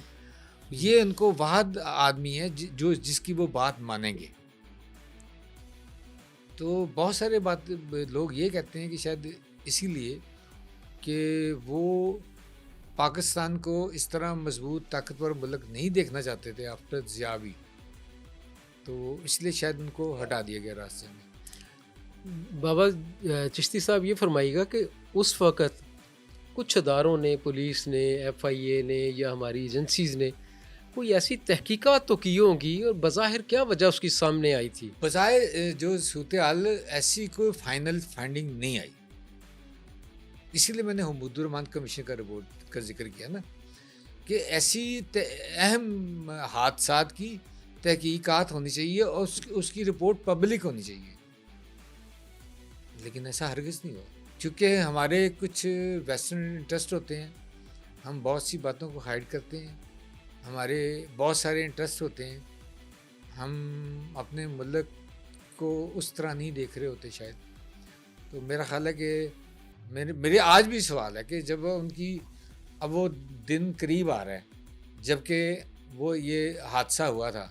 Speaker 2: یہ ان کو واحد آدمی ہے جس کی وہ بات مانیں گے. تو بہت سارے لوگ یہ کہتے ہیں کہ شاید اسی لیے کہ وہ پاکستان کو اس طرح مضبوط طاقتور ملک نہیں دیکھنا چاہتے تھے آفٹر ضیابی، تو اس لیے شاید ان کو ہٹا دیا گیا راستے میں.
Speaker 1: بابا چشتی صاحب یہ فرمائیے گا کہ اس وقت کچھ اداروں نے، پولیس نے، ایف آئی اے نے یا ہماری ایجنسیز نے کوئی ایسی تحقیقات تو کی ہوں گی، اور بظاہر کیا وجہ اس کی سامنے آئی تھی؟
Speaker 2: بظاہر جو صورتحال ایسی کوئی فائنل فائنڈنگ نہیں آئی، اسی لیے میں نے حمود الرحمان کمیشن کا رپورٹ کا ذکر کیا نا، کہ ایسی اہم حادثات کی تحقیقات ہونی چاہیے اور اس کی رپورٹ پبلک ہونی چاہیے، لیکن ایسا ہرگز نہیں ہوا. چونکہ ہمارے کچھ ویسٹرن انٹرسٹ ہوتے ہیں، ہم بہت سی باتوں کو ہائیڈ کرتے ہیں، ہمارے بہت سارے انٹرسٹ ہوتے ہیں، ہم اپنے ملک کو اس طرح نہیں دیکھ رہے ہوتے شاید. تو میرا خیال ہے کہ میرے آج بھی سوال ہے کہ جب ان کی اب وہ دن قریب آ رہا ہے جب کہ وہ یہ حادثہ ہوا تھا،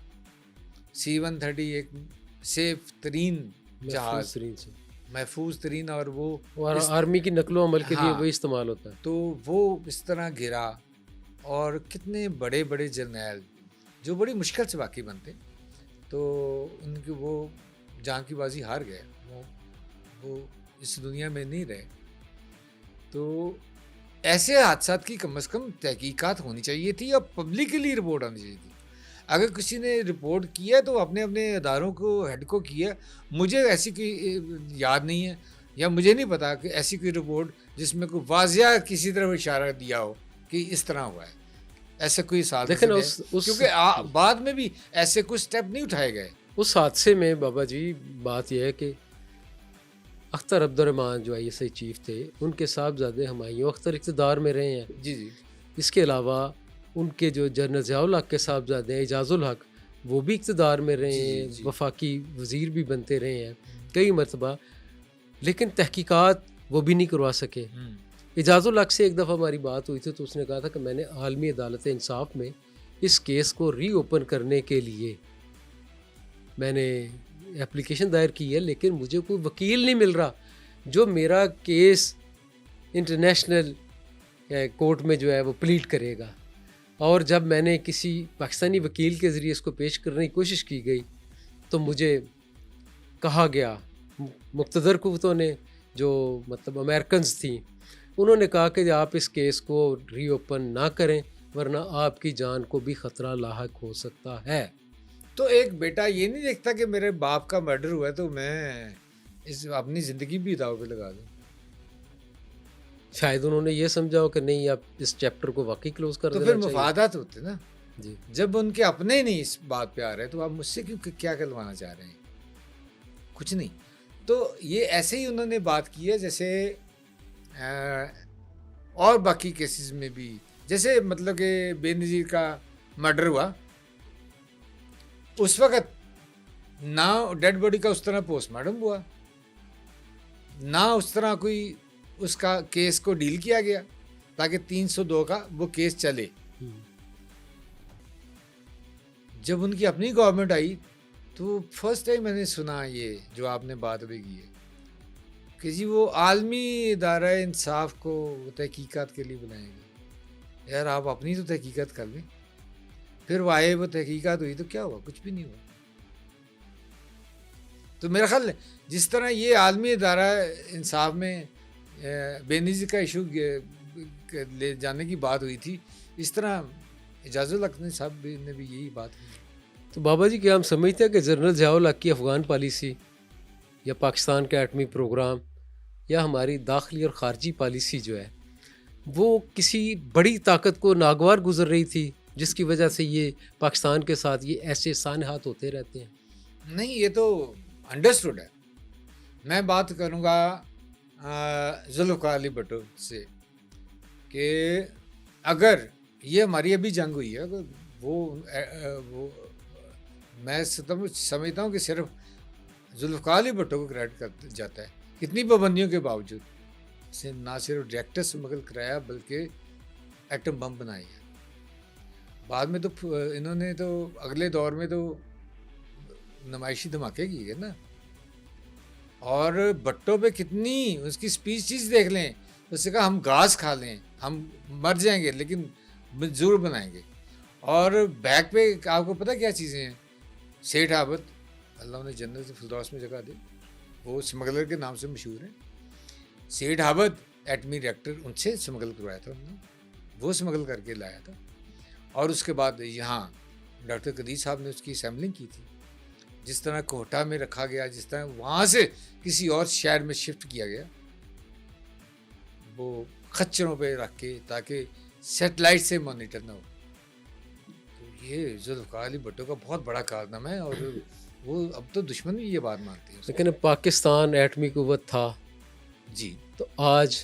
Speaker 2: C-130 ایک سیف ترین جہاز، محفوظ ترین، اور وہ
Speaker 1: آرمی کی نقل و حمل کے لیے وہی استعمال ہوتا ہے،
Speaker 2: تو وہ اس طرح گرا اور کتنے بڑے بڑے جرنیل جو بڑی مشکل سے واقعی بنتے، تو ان کی وہ جان کی بازی ہار گئے، وہ اس دنیا میں نہیں رہے. تو ایسے حادثات کی کم از کم تحقیقات ہونی چاہیے تھی اور پبلکلی رپورٹ آنی چاہیے تھی. اگر کسی نے رپورٹ کیا تو اپنے اداروں کو ہیڈ کو کیا. مجھے ایسی کوئی یاد نہیں ہے یا مجھے نہیں پتا کہ ایسی کوئی رپورٹ جس میں کوئی واضح کسی طرف اشارہ دیا ہو کہ اس طرح ہوا ہے. ایسا کوئی ساتھ کیونکہ بعد میں بھی ایسے کوئی سٹیپ نہیں اٹھائے گئے.
Speaker 1: اس حادثے میں بابا جی بات یہ ہے کہ اختر عبد الرحمان جو ISI چیف تھے، ان کے صاحبزادے ہمایوں اختر اقتدار میں رہے ہیں.
Speaker 2: جی.
Speaker 1: اس کے علاوہ ان کے جو جنرل ضیاء الحق کے صاحبزادے ہیں اعجاز الحق، وہ بھی اقتدار میں رہے ہیں، وفاقی وزیر بھی بنتے رہے ہیں کئی مرتبہ، لیکن تحقیقات وہ بھی نہیں کروا سکے. اعجاز الحق سے ایک دفعہ ہماری بات ہوئی تھی تو اس نے کہا تھا کہ میں نے عالمی عدالت انصاف میں اس کیس کو ری اوپن کرنے کے لیے میں نے اپلیکیشن دائر کی ہے، لیکن مجھے کوئی وکیل نہیں مل رہا جو میرا کیس انٹرنیشنل کورٹ میں جو ہے وہ پلیٹ کرے گا. اور جب میں نے کسی پاکستانی وکیل کے ذریعے اس کو پیش کرنے کی کوشش کی گئی تو مجھے کہا گیا، مقتدر قوتوں نے جو مطلب امریکنز تھیں، انہوں نے کہا کہ آپ اس کیس کو ری اوپن نہ کریں ورنہ آپ کی جان کو بھی خطرہ لاحق ہو سکتا ہے.
Speaker 2: تو ایک بیٹا یہ نہیں دیکھتا کہ میرے باپ کا مرڈر ہوا ہے تو میں اپنی زندگی بھی داؤ پہ لگا دوں.
Speaker 1: شاید انہوں نے یہ سمجھا ہو کہ نہیں اب اس چیپٹر کو واقعی کلوز کر دینا
Speaker 2: چاہیے.
Speaker 1: چاہیے.
Speaker 2: تو پھر مفادات ہوتے نا
Speaker 1: جی.
Speaker 2: جب ان کے اپنے نہیں اس بات پہ آ رہے تو آپ مجھ سے کیا کلوانا چاہ رہے ہیں؟ کچھ نہیں. تو یہ ایسے ہی انہوں نے بات کی ہے جیسے اور باقی کیسز میں بھی، جیسے مطلب کہ بے نظیر کا مرڈر ہوا، اس وقت نہ ڈیڈ باڈی کا اس طرح پوسٹ مارٹم ہوا، نہ اس طرح کوئی اس کا کیس کو ڈیل کیا گیا تاکہ 302 کا وہ کیس چلے. جب ان کی اپنی گورنمنٹ آئی تو فرسٹ ٹائم میں نے سنا یہ جو آپ نے بات بھی کی ہے کہ جی وہ عالمی ادارہ انصاف کو تحقیقات کے لیے بلائیں گے. یار آپ اپنی تو تحقیقات کر لیں. پھر وہ آئے، وہ تحقیقات ہوئی تو کیا ہوا؟ کچھ بھی نہیں ہوا. تو میرا خیال ہے جس طرح یہ عالمی ادارہ انصاف میں بے نظیر کا ایشو لے جانے کی بات ہوئی تھی، اس طرح اعجاز الحق صاحب نے بھی یہی بات کی.
Speaker 1: تو بابا جی کیا ہم سمجھتے ہیں کہ جنرل ضیاء الحق کی افغان پالیسی یا پاکستان کا ایٹمی پروگرام یا ہماری داخلی اور خارجی پالیسی جو ہے وہ کسی بڑی طاقت کو ناگوار گزر رہی تھی جس کی وجہ سے یہ پاکستان کے ساتھ یہ ایسے سانحات ہوتے رہتے ہیں؟
Speaker 2: نہیں، یہ تو انڈرسٹوڈ ہے. میں بات کروں گا ذوالفقار علی بھٹو سے کہ اگر یہ ہماری ابھی جنگ ہوئی ہے، اگر وہ میں سمجھتا ہوں کہ صرف ذوالفقار علی بھٹو کو کریڈٹ کر جاتا ہے. اتنی پابندیوں کے باوجود اس نے نہ صرف ریئیکٹر اسمگل کرایا بلکہ ایٹم بم بنائی ہے. بعد میں تو انہوں نے تو اگلے دور میں تو نمائشی دھماکے کیے نا. اور بھٹو پہ کتنی اس کی اسپیچز دیکھ لیں. اس نے کہا ہم گھاس کھا لیں, ہم مر جائیں گے لیکن ضرور بنائیں گے. اور بیک پہ آپ کو پتہ کیا چیزیں ہیں؟ سیٹھ عابد, اللہ انہیں جنت الفردوس میں جگہ دے, وہ اسمگلر کے نام سے مشہور ہیں. سیٹھ عابد ایٹمی ریئیکٹر ان سے اسمگل کروایا تھا انہوں نے, وہ اسمگل کر کے لایا تھا. اور اس کے بعد یہاں ڈاکٹر قدیر صاحب نے اس کی اسمبلنگ کی تھی. جس طرح کوہٹا میں رکھا گیا, جس طرح وہاں سے کسی اور شہر میں شفٹ کیا گیا, وہ خچروں پہ رکھ کے تاکہ سیٹلائٹ سے مانیٹر نہ ہو. تو یہ ذوالفقار علی بھٹو کا بہت بڑا کارنامہ ہے. اور وہ اب تو دشمن بھی یہ بات مانتے ہیں.
Speaker 1: لیکن پاکستان ایٹمی قوت تھا
Speaker 2: جی,
Speaker 1: تو آج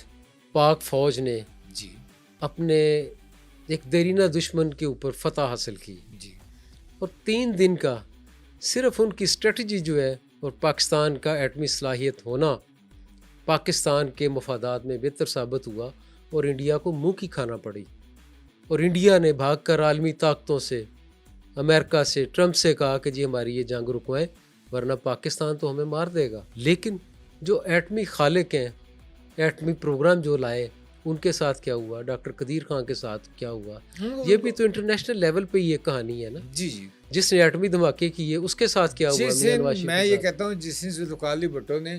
Speaker 1: پاک فوج نے
Speaker 2: جی,
Speaker 1: اپنے ایک دیرینہ دشمن کے اوپر فتح حاصل کی.
Speaker 2: جی,
Speaker 1: اور 3 دن کا صرف ان کی اسٹریٹجی جو ہے اور پاکستان کا ایٹمی صلاحیت ہونا پاکستان کے مفادات میں بہتر ثابت ہوا اور انڈیا کو منہ کی کھانا پڑی. اور انڈیا نے بھاگ کر عالمی طاقتوں سے, امریکہ سے, ٹرمپ سے کہا کہ جی ہماری یہ جنگ رکوائیں ورنہ پاکستان تو ہمیں مار دے گا. لیکن جو ایٹمی خالق ہیں, ایٹمی پروگرام جو لائے, ان کے ساتھ کیا ہوا, ڈاکٹر قدیر خان کے ساتھ کیا ہوا, یہ بھی تو انٹرنیشنل لیول پہ یہ کہانی ہے نا.
Speaker 2: جی, جی,
Speaker 1: جس نے ایٹمی دھماکے کیے اس کے ساتھ کیا ہوا. میاں نواز شریف
Speaker 2: میں یہ کہتا ہوں جس نے ذوالفقار علی بھٹو نے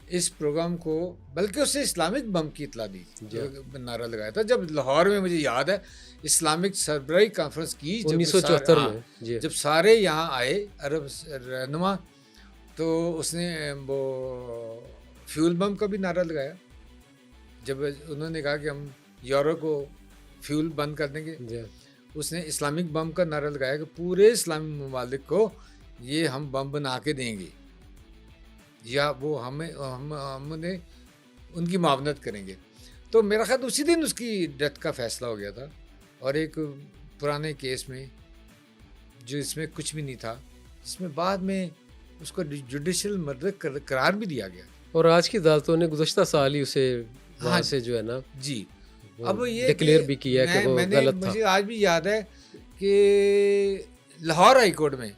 Speaker 2: اس پروگرام کو, بلکہ اس نے اسلامک بم کی اطلاع دی, نعرہ لگایا تھا جب لاہور میں, مجھے یاد ہے اسلامک سربراہی کانفرنس کی
Speaker 1: 1974 میں,
Speaker 2: جب سارے یہاں آئے عرب رہنما, تو اس نے وہ فیول بم کا بھی نعرہ لگایا. جب انہوں نے کہا کہ ہم یورو کو فیول بند کر دیں گے, اس نے اسلامک بم کا نعرہ لگایا کہ پورے اسلامی ممالک کو یہ ہم بم بنا کے دیں گے یا وہ ہم نے ان کی معاونت کریں گے. تو میرا خیال اسی دن اس کی ڈیتھ کا فیصلہ ہو گیا تھا. اور ایک پرانے کیس میں جو اس میں کچھ بھی نہیں تھا, جس میں بعد میں اس کو جوڈیشل مرڈر قرار بھی دیا گیا.
Speaker 1: اور آج کی عدالتوں نے گزشتہ سال ہی اسے وہاں سے جو ہے نا,
Speaker 2: جی, اب یہ
Speaker 1: ڈکلیئر بھی کیا کہ وہ غلط تھا.
Speaker 2: مجھے آج بھی یاد ہے کہ لاہور ہائی کورٹ میں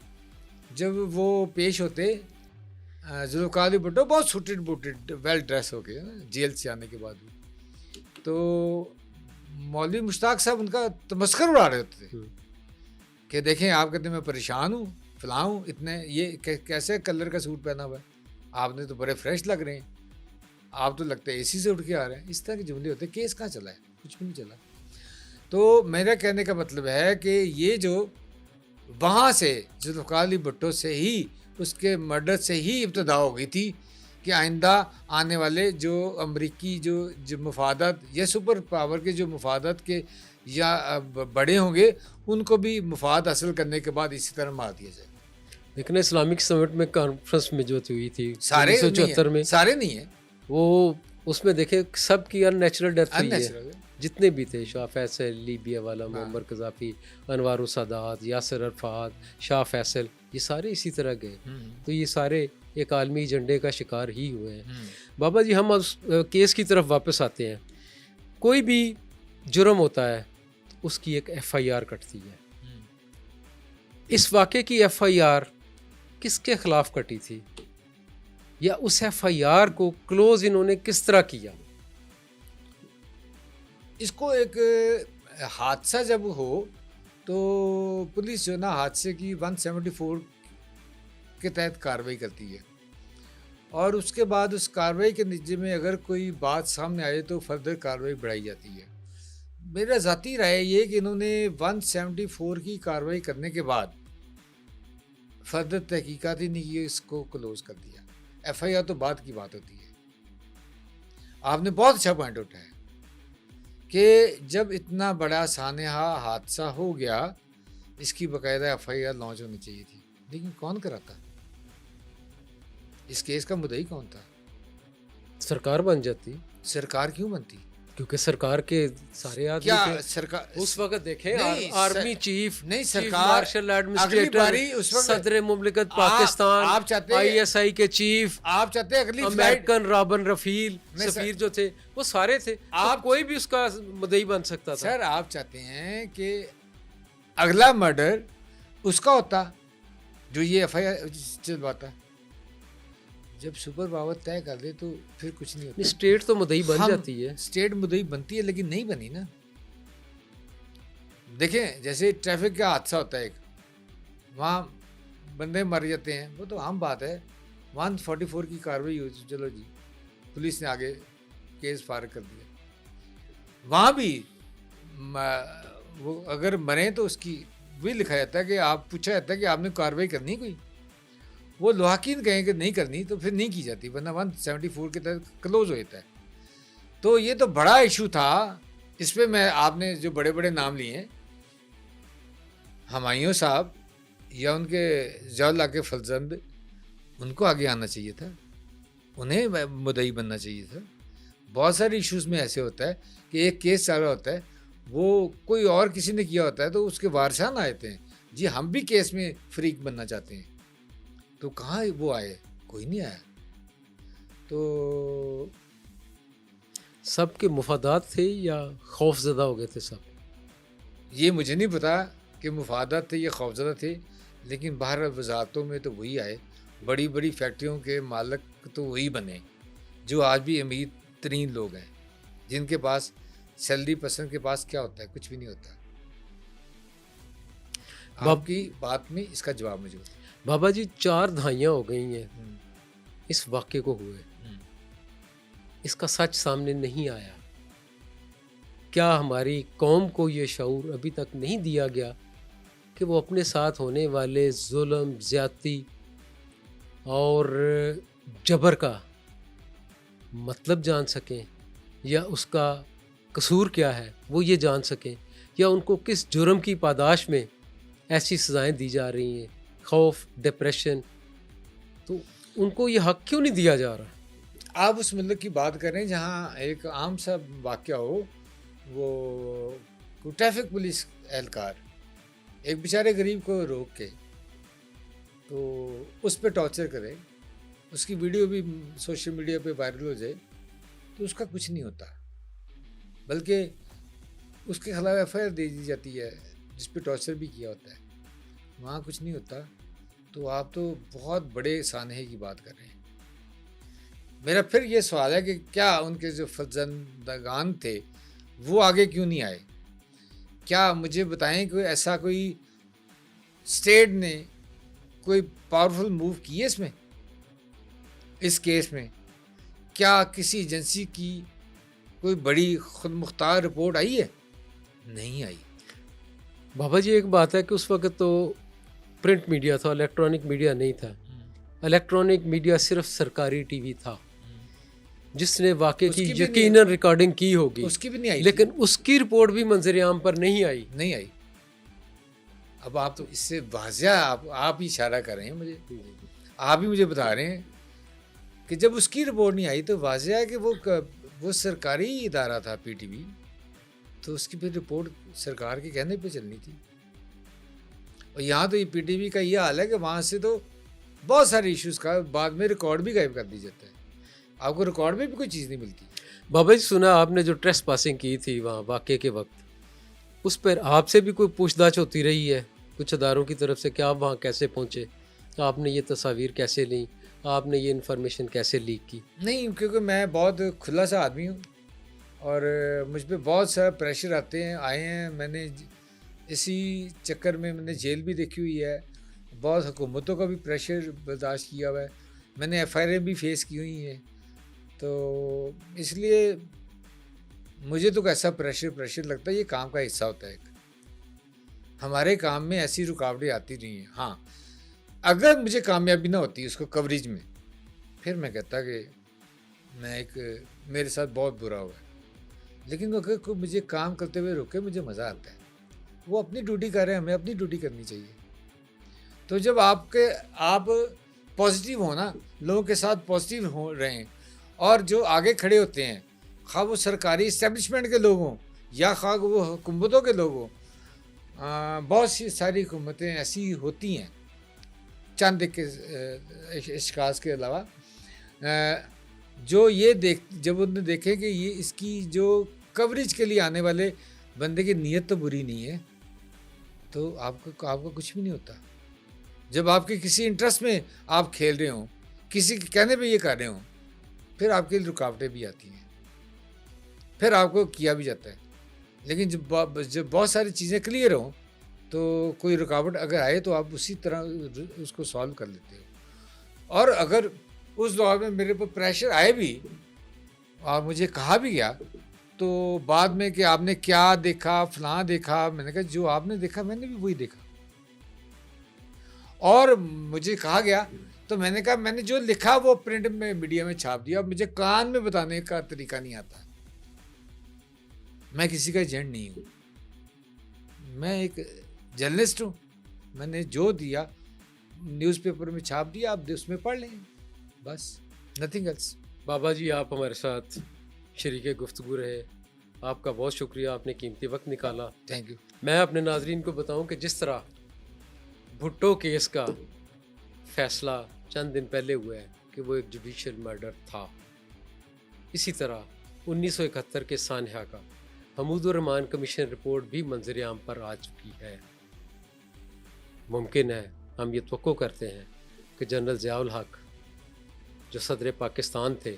Speaker 2: جب وہ پیش ہوتے, ذوالفقار علی بھٹو بہت سوٹڈ بوٹڈ ویل ڈریس ہو کے جیل سے آنے کے بعد بھی, تو مولوی مشتاق صاحب ان کا تمسخر اڑا رہے ہوتے تھے کہ دیکھیں آپ کہتے ہیں میں پریشان ہوں, فلاں ہوں, اتنے یہ کیسے کلر کا سوٹ پہنا ہوا ہے, آپ نے تو بڑے فریش لگ رہے ہیں, آپ تو لگتا ہے اے سی سے اٹھ کے آ رہے ہیں. اس طرح کے جملے ہوتے ہیں. کیس کہاں چلا ہے؟ کچھ بھی نہیں چلا. تو میرا کہنے کا مطلب ہے کہ یہ جو وہاں سے ذوالفقار علی بھٹو سے ہی, اس کے مرڈر سے ہی ابتدا ہو گئی تھی کہ آئندہ آنے والے جو امریکی جو مفادات یا سپر پاور کے جو مفادات کے یا بڑے ہوں گے, ان کو بھی مفاد حاصل کرنے کے بعد اسی طرح مار دیا جائے.
Speaker 1: لیکن اسلامک سمٹ میں کانفرنس میں جو ہوئی تھی
Speaker 2: سارے
Speaker 1: 1974 میں,
Speaker 2: سارے نہیں ہیں
Speaker 1: وہ اس میں دیکھیں سب کی ان نیچرل ڈیتھ ہوئی ہے, جتنے بھی تھے, شاہ فیصل, لیبیا والا معمر قذافی, انوار السادات, یاسر عرفات, شاہ فیصل, یہ سارے اسی طرح گئے. تو یہ سارے ایک عالمی ایجنڈے کا شکار ہی ہوئے ہیں. بابا جی ہم اس کیس کی طرف واپس آتے ہیں. کوئی بھی جرم ہوتا ہے تو اس کی ایک ایف آئی آر کٹتی ہے. اس واقعے کی ایف آئی آر کس کے خلاف کٹی تھی, یا اس ایف آئی آر کو کلوز انہوں نے کس طرح کیا؟
Speaker 2: اس کو ایک حادثہ جب ہو تو پولیس جو نا حادثے کی 174 کے تحت کارروائی کرتی ہے, اور اس کے بعد اس کارروائی کے نتیجے میں اگر کوئی بات سامنے آئے تو فردر کارروائی بڑھائی جاتی ہے. میرا ذاتی رائے یہ کہ انہوں نے 174 کی کارروائی کرنے کے بعد فردر تحقیقات ہی نہیں کی, اس کو کلوز کر دیا. ایف آئی آر تو بعد کی بات ہوتی ہے. آپ نے بہت اچھا پوائنٹ اٹھایا کہ جب اتنا بڑا سانحہ حادثہ ہو گیا, اس کی باقاعدہ ایف آئی آر لانچ ہونی چاہیے تھی. لیکن کون کراتا؟ اس کیس کا مدعی کون تھا؟
Speaker 1: سرکار بن جاتی.
Speaker 2: سرکار کیوں بنتی؟
Speaker 1: کیونکہ سرکار کے سارے آدمی
Speaker 2: کیا
Speaker 1: تھے
Speaker 2: سرکار
Speaker 1: اس وقت دیکھیں
Speaker 2: نہیں،
Speaker 1: آرمی چیف
Speaker 2: نہیں،
Speaker 1: چیف
Speaker 2: سرکار
Speaker 1: مارشل
Speaker 2: اگلی باری اس
Speaker 1: ایڈمنسٹریٹر
Speaker 2: وقت
Speaker 1: صدر مملکت پاکستان
Speaker 2: آپ چاہتے ہیں
Speaker 1: ISI کے چیف
Speaker 2: آپ چاہتے ہیں اگلی فلائٹ
Speaker 1: امریکن رابن رفیل
Speaker 2: نہیں سر،
Speaker 1: سفیر جو تھے وہ سارے تھے
Speaker 2: آپ
Speaker 1: کوئی بھی اس کا مدعی بن سکتا تھا
Speaker 2: سر آپ چاہتے ہیں کہ اگلا مرڈر اس کا ہوتا جو یہ FIR چلواتا. جب سپر پاور طے کر دے تو پھر کچھ نہیں ہوتا.
Speaker 1: اسٹیٹ تو مدعی بن جاتی ہے
Speaker 2: اسٹیٹ مدعی بنتی ہے لیکن نہیں بنی نا. دیکھیں جیسے ٹریفک کا حادثہ ہوتا ہے ایک وہاں بندے مر جاتے ہیں وہ تو عام بات ہے 144 کی کارروائی ہوئی چلو جی پولیس نے آگے کیس فائر کر دیا. وہاں بھی وہ اگر مریں تو اس کی وہی لکھا جاتا ہے کہ آپ پوچھا جاتا ہے کہ آپ نے کارروائی کرنی کوئی وہ لوحاقین کہیں کہ نہیں کرنی تو پھر نہیں کی جاتی ورنہ 174 کے تحت کلوز ہو جاتا ہے. تو یہ تو بڑا ایشو تھا اس پہ میں آپ نے جو بڑے بڑے نام لیے ہیں ہمایوں صاحب یا ان کے ضیاء اللہ کے فرزند ان کو آگے آنا چاہیے تھا انہیں مدعی بننا چاہیے تھا. بہت سارے ایشوز میں ایسے ہوتا ہے کہ ایک کیس چل رہا ہوتا ہے وہ کوئی اور کسی نے کیا ہوتا ہے تو اس کے وارثان آئے تھے جی ہم بھی کیس میں فریق بننا چاہتے ہیں تو کہاں وہ آئے کوئی نہیں آیا. تو
Speaker 1: سب کے مفادات تھے یا خوف زدہ ہو گئے تھے سب
Speaker 2: یہ مجھے نہیں پتا کہ مفادات تھے یا خوفزدہ تھے لیکن باہر وزارتوں میں تو وہی آئے. بڑی بڑی فیکٹریوں کے مالک تو وہی بنے جو آج بھی امیر ترین لوگ ہیں جن کے پاس سیلری پرسن کے پاس کیا ہوتا ہے کچھ بھی نہیں ہوتا. آپ کی بات میں اس کا جواب مجھے
Speaker 1: بابا جی 4 دہائیاں ہو گئی ہیں اس واقعے کو ہوئے اس کا سچ سامنے نہیں آیا. کیا ہماری قوم کو یہ شعور ابھی تک نہیں دیا گیا کہ وہ اپنے ساتھ ہونے والے ظلم زیادتی اور جبر کا مطلب جان سکیں یا اس کا قصور کیا ہے وہ یہ جان سکیں یا ان کو کس جرم کی پاداش میں ایسی سزائیں دی جا رہی ہیں خوف ڈپریشن تو ان کو یہ حق کیوں نہیں دیا جا رہا.
Speaker 2: آپ اس ملک کی بات کریں جہاں ایک عام سا واقعہ ہو وہ ٹریفک پولیس اہلکار ایک بیچارے غریب کو روک کے تو اس پہ ٹارچر کرے اس کی ویڈیو بھی سوشل میڈیا پہ وائرل ہو جائے تو اس کا کچھ نہیں ہوتا بلکہ اس کے خلاف FIR دے دی جاتی ہے جس پہ ٹارچر بھی کیا ہوتا ہے وہاں کچھ نہیں ہوتا. تو آپ تو بہت بڑے سانحے کی بات کر رہے ہیں. میرا پھر یہ سوال ہے کہ کیا ان کے جو فرزندگان تھے وہ آگے کیوں نہیں آئے. کیا مجھے بتائیں کہ ایسا کوئی اسٹیٹ نے کوئی پاورفل موو کی ہے اس کیس میں کیا کسی ایجنسی کی کوئی بڑی خود مختار رپورٹ آئی ہے نہیں آئی.
Speaker 1: بابا جی ایک بات ہے کہ اس وقت تو پرنٹ میڈیا تھا الیکٹرانک میڈیا نہیں تھا. الیکٹرانک میڈیا صرف سرکاری ٹی وی تھا جس نے واقعے کی یقیناً ریکارڈنگ کی ہوگی
Speaker 2: اس کی بھی نہیں آئی
Speaker 1: لیکن اس کی رپورٹ بھی منظر عام پر نہیں آئی.
Speaker 2: اب آپ تو اس سے واضح آپ ہی اشارہ کر رہے ہیں مجھے آپ ہی مجھے بتا رہے ہیں کہ جب اس کی رپورٹ نہیں آئی تو واضح ہے کہ وہ سرکاری ادارہ تھا PTV تو اس کی پھر رپورٹ سرکار کے کہنے پہ چلنی تھی. اور یہاں تو یہ PTV کا یہ حال ہے کہ وہاں سے تو بہت سارے ایشوز کا بعد میں ریکارڈ بھی غائب کر دی جاتا ہے آپ کو ریکارڈ میں بھی کوئی چیز نہیں ملتی.
Speaker 1: بابا جی سنا آپ نے جو ٹریس پاسنگ کی تھی وہاں واقعے کے وقت اس پر آپ سے بھی کوئی پوچھ داچھ ہوتی رہی ہے کچھ اداروں کی طرف سے کہ آپ وہاں کیسے پہنچے آپ نے یہ تصاویر کیسے لیں آپ نے یہ انفارمیشن کیسے لیک کی.
Speaker 2: نہیں کیونکہ میں بہت کھلا سا آدمی ہوں اور مجھ پہ بہت سارا پریشر آئے ہیں. میں نے اسی چکر میں نے جیل بھی دیکھی ہوئی ہے بہت حکومتوں کا بھی پریشر برداشت کیا ہوا ہے میں نے FIR بھی فیس کی ہوئی ہیں. تو اس لیے مجھے تو ایسا پریشر لگتا ہے یہ کام کا حصہ ہوتا ہے. ہمارے کام میں ایسی رکاوٹیں آتی رہی ہیں. ہاں اگر مجھے کامیابی نہ ہوتی اس کو کوریج میں پھر میں کہتا کہ میرے ساتھ بہت برا ہوا ہے لیکن اگر کوئی مجھے کام کرتے ہوئے روکے مجھے مزہ آتا ہے. وہ اپنی ڈیوٹی کر رہے ہیں ہمیں اپنی ڈیوٹی کرنی چاہیے. تو جب آپ پازیٹیو ہونا لوگوں کے ساتھ پازیٹیو ہو رہے ہیں اور جو آگے کھڑے ہوتے ہیں خواہ وہ سرکاری اسٹیبلشمنٹ کے لوگ ہوں یا خواہ وہ حکومتوں کے لوگ ہوں. بہت سی ساری حکومتیں ایسی ہوتی ہیں چند اشخاص کے علاوہ جو یہ جب انہوں نے دیکھے کہ یہ اس کی جو کوریج کے لیے آنے والے بندے کی نیت تو بری نہیں ہے تو آپ کا کچھ بھی نہیں ہوتا. جب آپ کے کسی انٹرسٹ میں آپ کھیل رہے ہوں, کسی کے کہنے پہ یہ کر رہے ہوں, پھر آپ کے لیے رکاوٹیں بھی آتی ہیں, پھر آپ کو کیا بھی جاتا ہے. لیکن جب بہت ساری چیزیں کلیئر ہوں تو کوئی رکاوٹ اگر آئے تو آپ اسی طرح اس کو سالو کر لیتے ہو. اور اگر اس دور میں میرے پر پریشر آئے بھی اور مجھے کہا بھی گیا تو بعد میں کہ آپ نے کیا دیکھا, فلاں دیکھا, میں نے کہا جو آپ نے دیکھا میں نے بھی وہی دیکھا. اور مجھے کہا گیا تو میں نے کہا میں نے جو لکھا وہ پرنٹ میں میڈیا میں چھاپ دیا. اور مجھے کان میں بتانے کا طریقہ نہیں آتا. میں کسی کا ایجنٹ نہیں ہوں, میں ایک جرنلسٹ ہوں. میں نے جو دیا نیوز پیپر میں چھاپ دیا, آپ اس میں پڑھ لیں, بس نتھنگ ایلس.
Speaker 1: بابا جی آپ ہمارے ساتھ شریک گفتگو رہے, آپ کا بہت شکریہ, آپ نے قیمتی وقت نکالا.
Speaker 2: Thank you.
Speaker 1: میں اپنے ناظرین کو بتاؤں کہ جس طرح بھٹو کیس کا فیصلہ چند دن پہلے ہوا ہے کہ وہ ایک جوڈیشل مرڈر تھا, اسی طرح 1971 کے سانحہ کا حمود الرحمان کمیشن رپورٹ بھی منظر عام پر آ چکی ہے. ممکن ہے, ہم یہ توقع کرتے ہیں کہ جنرل ضیاء الحق جو صدر پاکستان تھے,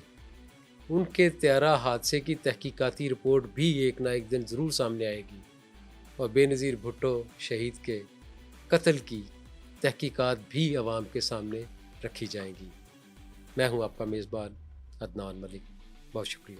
Speaker 1: ان کے طیارہ حادثے کی تحقیقاتی رپورٹ بھی ایک نہ ایک دن ضرور سامنے آئے گی اور بے نظیر بھٹو شہید کے قتل کی تحقیقات بھی عوام کے سامنے رکھی جائیں گی. میں ہوں آپ کا میزبان عدنان ملک, بہت شکریہ.